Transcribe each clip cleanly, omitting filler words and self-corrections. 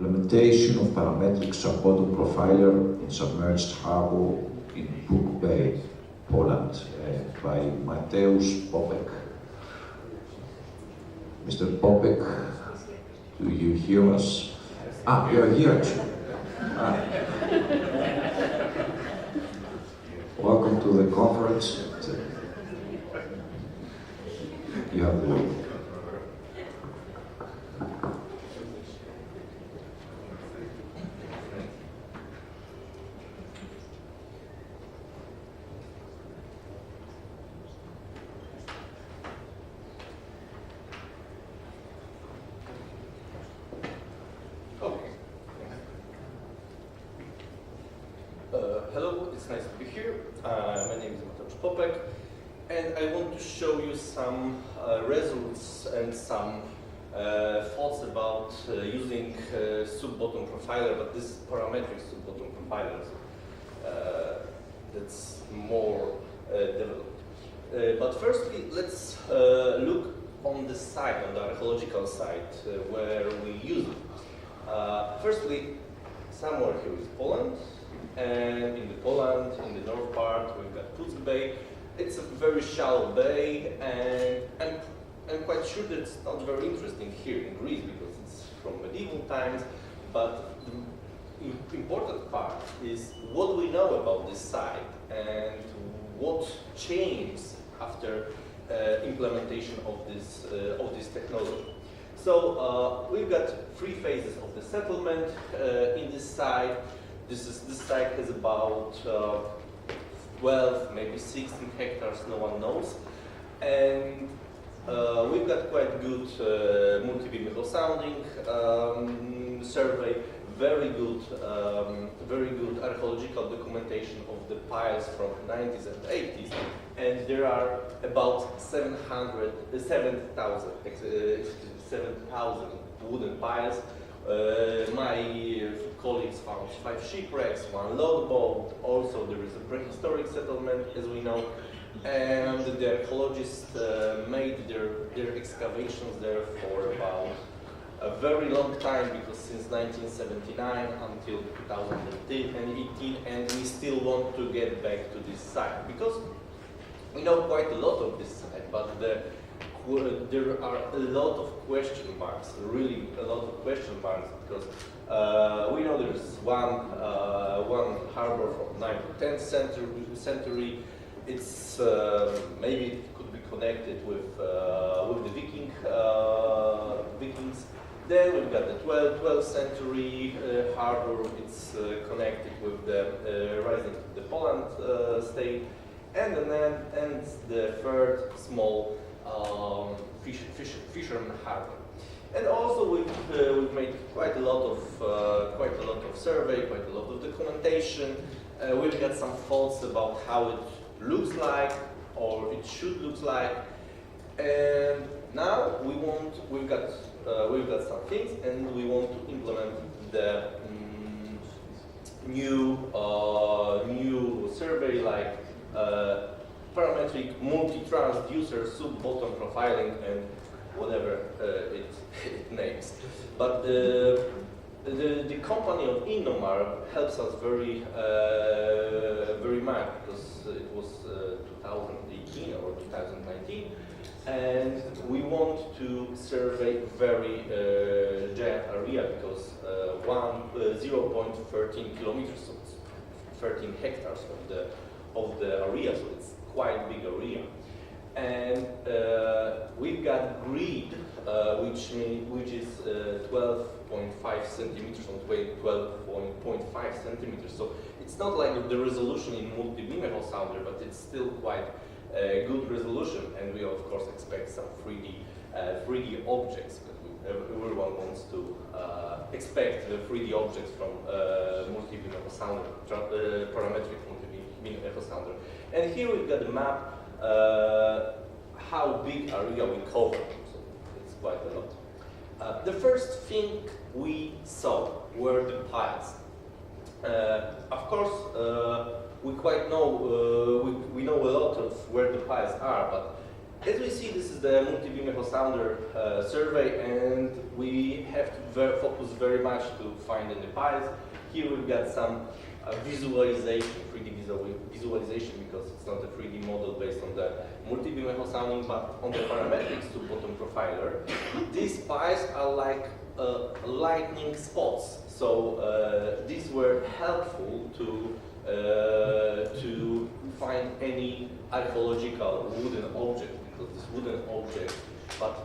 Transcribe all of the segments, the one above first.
implementation of parametric sub-bottom profiler in submerged harbour in Buk Bay, Poland, by Mateuz Popek. Mr. Popek, do you hear us? Ah, you are here actually. Welcome to the conference. You have the word. Hello, it's nice to be here. My name is Mateuz Popek, and I want to show you some results and some thoughts about using sub-bottom profiler, but this is parametric sub-bottom profiler. That's more developed. But firstly, let's look on the side, on the archaeological side, where we use it. Firstly, somewhere here is Poland. And in Poland, in the north part, we've got Puck Bay. It's a very shallow bay, and I'm quite sure that it's not very interesting here in Greece because it's from medieval times. But the important part is what we know about this site and what changed after implementation of this technology. So we've got three phases of the settlement in this site. This site has about 12, maybe 16 hectares, no one knows. And we've got quite good multi-beam echo sounding survey, very good archaeological documentation of the piles from 90s and 80s. And there are about 7,000 wooden piles. My colleagues found 5 shipwrecks, 1 logboat. Also, there is a prehistoric settlement, as we know, and the archaeologists made their excavations there for about a very long time, because since 1979 until 2018, and we still want to get back to this site because we know quite a lot of this site, but there are a lot of question marks, really a lot of question marks, because we know there's one harbour from 9th to 10th century. It's maybe it could be connected with the Vikings. Then we've got the 12th century harbour. It's connected with the rising of the Poland state, and then the third small fisherman harbour. And also we've made quite a lot of survey, quite a lot of documentation. We've got some thoughts about how it looks like, or it should look like. And now we've got some things, and we want to implement the new survey, like parametric multi-transducer sub-bottom profiling and whatever it names. But the company of Innomar helps us very much, because it was 2018 or 2019, and we want to survey very giant area, because 0.13 kilometers, so it's 13 hectares of the area, so it's quite big area. And we've got grid, which is 12.5 centimeters on 12.5 centimeters. So it's not like the resolution in multi-beam echo sounder, but it's still quite good resolution. And we of course expect some 3D objects, because everyone wants to expect the 3D objects from multi-beam echo sounder, parametric multi-beam echo sounder. And here we've got the map. How big area we cover, so it's quite a lot. The first thing we saw were the piles. Of course, we quite know we know a lot of where the piles are, but As we see, this is the multi-beam echo sounder survey, and we have to focus very much to find any piles. Here we've got some visualization, 3D visualization, because it's not a 3D model based on the multi-beam echo sounding, but on the parametric sub-bottom profiler. These piles are like lightning spots, so these were helpful to find any archaeological wooden object, because this wooden object, but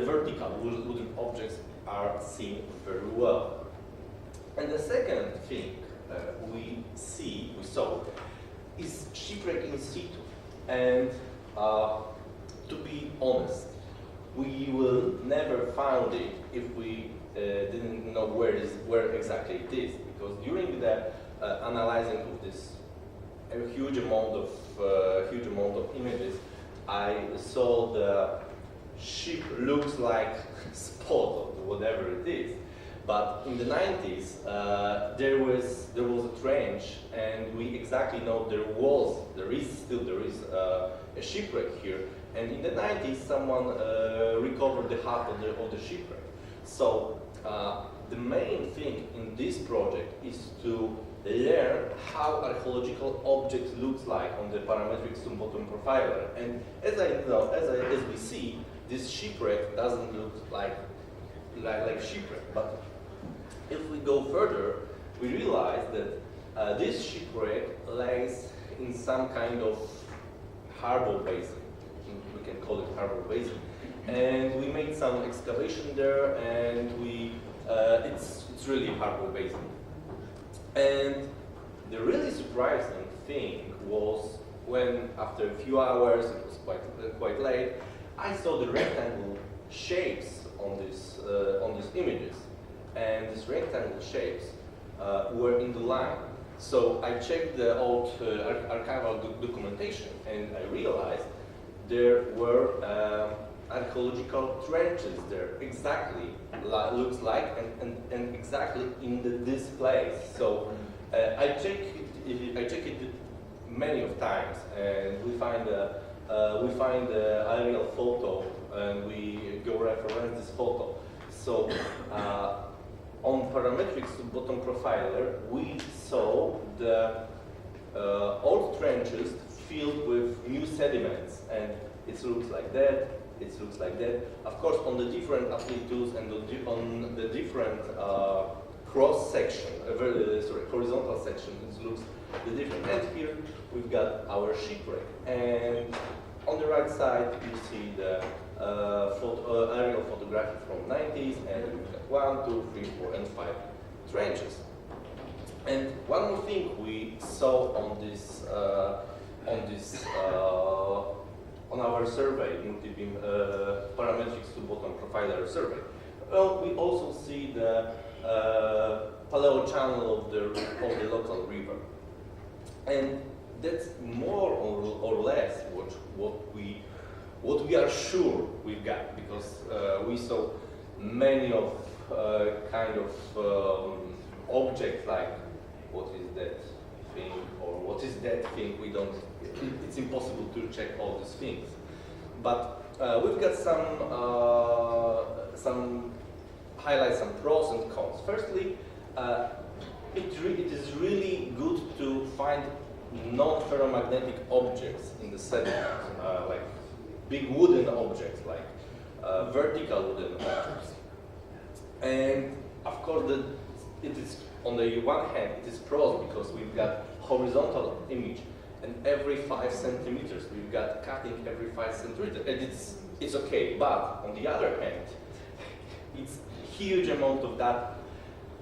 vertical wooden objects are seen very well. And the second thing we saw, is shipwreck in situ. And to be honest, we will never find it if we didn't know where exactly it is, because during the analyzing of this huge amount of images, I saw the ship looks like spot of whatever it is. But in the 90s, there was a trench, and we exactly know there is a shipwreck here. And in the 90s, someone recovered the half of the shipwreck. So the main thing in this project is to learn how archaeological object looks like on the parametric sub-bottom profiler. And as we see, this shipwreck doesn't look like shipwreck. But if we go further, we realize that this shipwreck lays in some kind of harbour basin. We can call it harbour basin. And we made some excavation there, and it's really a harbour basin. And the really surprising thing was when, after a few hours, it was quite late, I saw the rectangle shapes on these images, and these rectangle shapes were in the line. So I checked the old archival documentation, and I realized there were archaeological trenches there, exactly looks like, and exactly in this place. So I check it many of times, and we find the aerial photo, and we go reference this photo. So on parametric sub-bottom profiler, we saw the old trenches filled with new sediments, and it looks like that. It looks like that. Of course, on the different amplitudes and on the different cross section, horizontal section, it looks the different. And here we've got our shipwreck. And on the right side, you see the aerial photography from 90s, and we've got 1, 2, 3, 4, and 5 trenches. And one more thing we saw on our survey, multi-beam parametric sub-bottom profiler survey. Well, we also see the paleo channel of the local river, and that's more or less what we are sure we've got, because we saw many of kind of objects like what is that thing or what is that thing. We don't. It's impossible to check all these things, but we've got some highlights, some pros and cons. Firstly, it is really good to find non-ferromagnetic objects in the sediment, like big wooden objects, like vertical wooden objects. And of course, it is on the one hand, it is pros because we've got horizontal image. And every 5 centimeters, we've got cutting every 5 centimeters, and it's okay. But on the other hand, it's huge amount of that.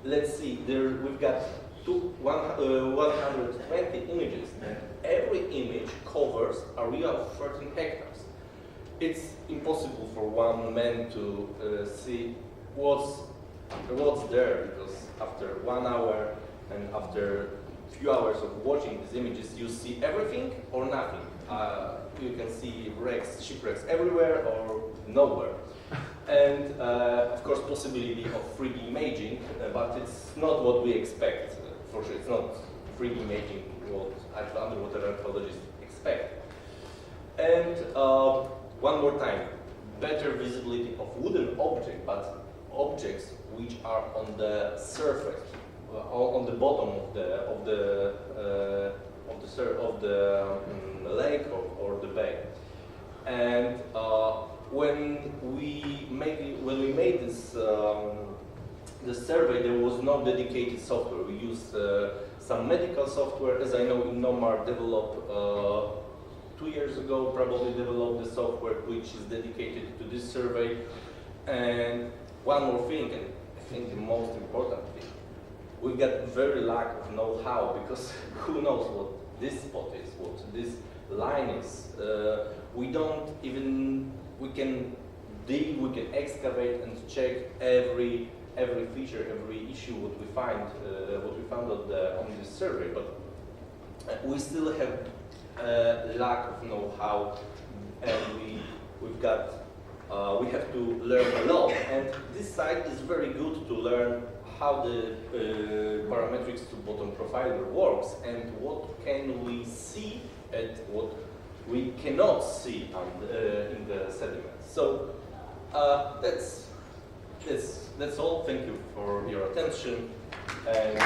Let's see, we've got 120 images, and every image covers a area of 13 hectares. It's impossible for one man to see what's there, because after 1 hour and after few hours of watching these images, you see everything or nothing. You can see shipwrecks everywhere or nowhere. And of course, possibility of 3D imaging, but it's not what we expect. For sure, it's not 3D imaging what underwater archaeologists expect. And one more time, better visibility of wooden objects, but objects which are on the surface, on the bottom of the lake or the bay. And when we made this the survey, there was no dedicated software. We used some medical software, as I know, Innomar developed 2 years ago, probably developed the software which is dedicated to this survey. And one more thing, and I think the most important thing, we got very lack of know-how, because who knows what this spot is, what this line is. We don't even, we can dig, we can excavate and check every feature, every issue what we found on this survey, but we still have lack of know-how, and we have to learn a lot. And this site is very good to learn how the parametrics to bottom profiler works, and what can we see and what we cannot see in the sediments. So that's all. Thank you for your attention. And